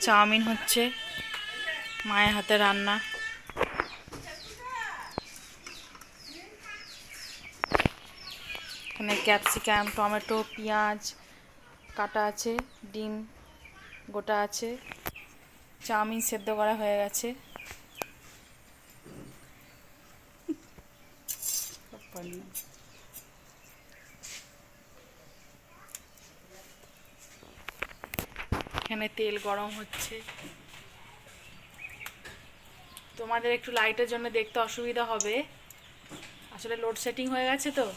Chowmein হচ্ছে, মায়ের হাতে রান্না। এখানে ক্যাপসিকাম, টমেটো, পেঁয়াজ কাটা আছে, ডিম গোটা আছে, চাউমিন সেদ্ধ করা হয়ে গেছে। এখানে তেল গরম হচ্ছে। তোমাদের একটু লাইটের জন্য দেখতে অসুবিধা হবে, আসলে লোডশেডিং হয়ে গেছে তো।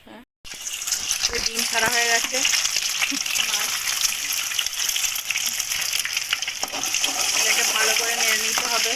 হ্যাঁ, ডিম ছাড়া হয়ে গেছে, এটাকে ভালো করে নেড়ে নিতে হবে।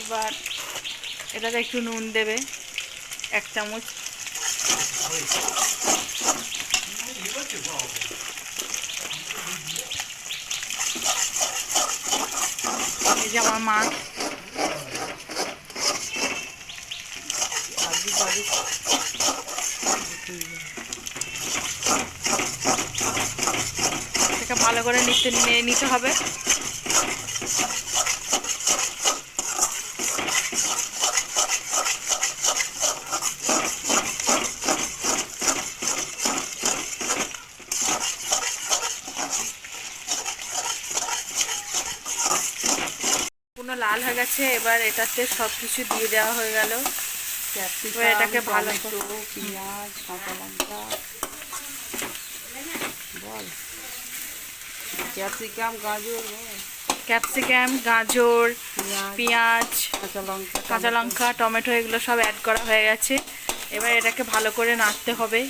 এবার এটাতে একটু নুন দেবে, 1 চামচ। এই যে আমার মা, এটাকে ভালো করে নিতে হবে। পুরো লাল হয়ে গেছে, এবার এটাতে সব কিছু দিয়ে দেওয়া হয়ে গেল। এবার এটাকে ভালো করে পেঁয়াজ, কাঁচা লঙ্কা, বল ক্যাপসিকাম, গাজর, পেঁয়াজ, কাঁচা লঙ্কা, লঙ্কা, টমেটো এগুলো সব অ্যাড করা হয়ে গেছে। এবার এটাকে ভালো করে নাড়তে হবে।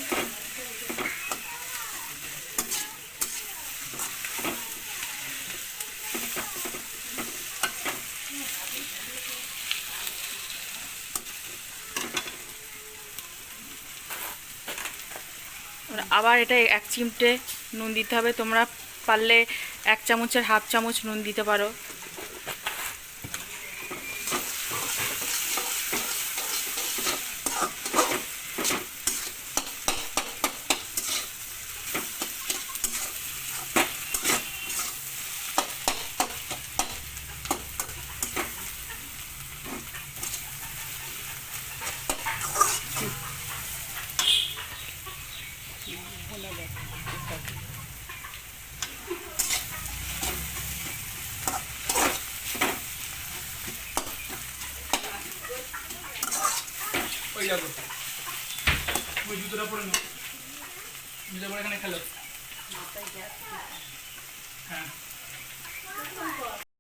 আবার এটা 1 চিমটে নুন দিতে হবে, তোমরা পারলে 1 চামচের হাফ চামচ নুন দিতে পারো।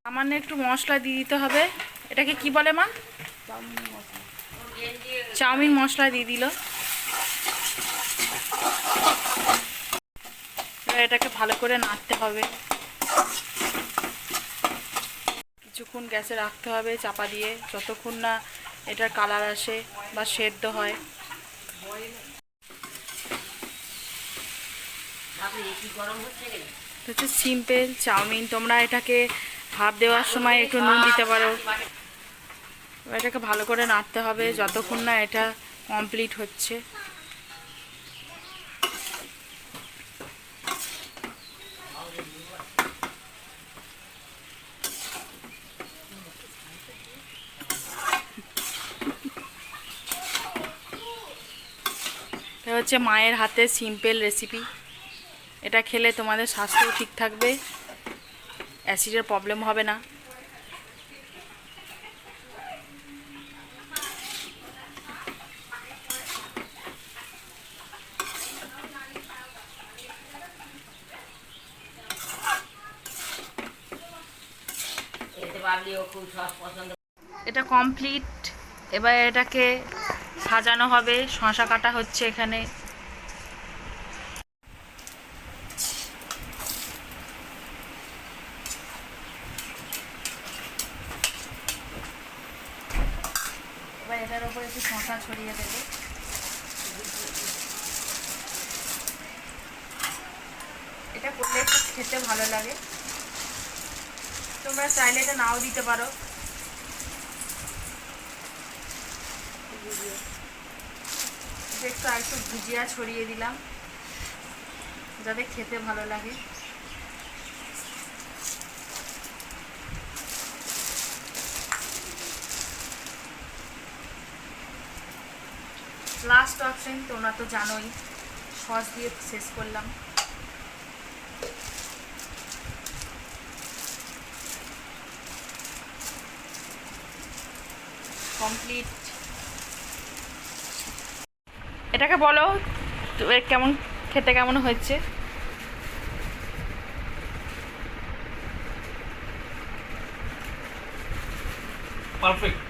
সামান্য একটু মশলা দিয়ে দিতে হবে। এটাকে কি বলে মা? চাউমিন মশলা দিয়ে দিল। এবার এটাকে ভালো করে নাড়তে হবে, কিছুক্ষণ গ্যাসে রাখতে হবে চাপা দিয়ে, যতক্ষণ না এটার কালার আসে বা সেদ্ধ হয়। হচ্ছে সিম্পল চাউমিন। তোমরা এটাকে ভাপ দেওয়ার সময় একটু নুন দিতে পারো। এটাকে ভালো করে নাড়তে হবে যতক্ষণ না এটা কমপ্লিট হচ্ছে। এটা হচ্ছে মায়ের হাতের সিম্পল রেসিপি। এটা খেলে তোমাদের স্বাস্থ্যও ঠিক থাকবে, অ্যাসিডের প্রবলেম হবে না। বাবলিও খুব সস পছন্দ। এটা কমপ্লিট। এবার এটাকে সাজানো হবে। শসা কাটা হচ্ছে এখানে। এবার এটার উপর একটু শসা ছড়িয়ে দেবে। এটা করলে একটু খেতে ভালো লাগে। তোমরা চাইলে এটা নাও দিতে পারো। একটু আর একটু ভুজিয়া ছড়িয়ে দিলাম যাতে খেতে ভালো লাগে। লাস্ট অপশন তোমরা তো জানোই, সস দিয়ে শেষ করলাম। কমপ্লিট। এটাকে বলো তো কেমন খেতে কেমন হয়েছে। পারফেক্ট।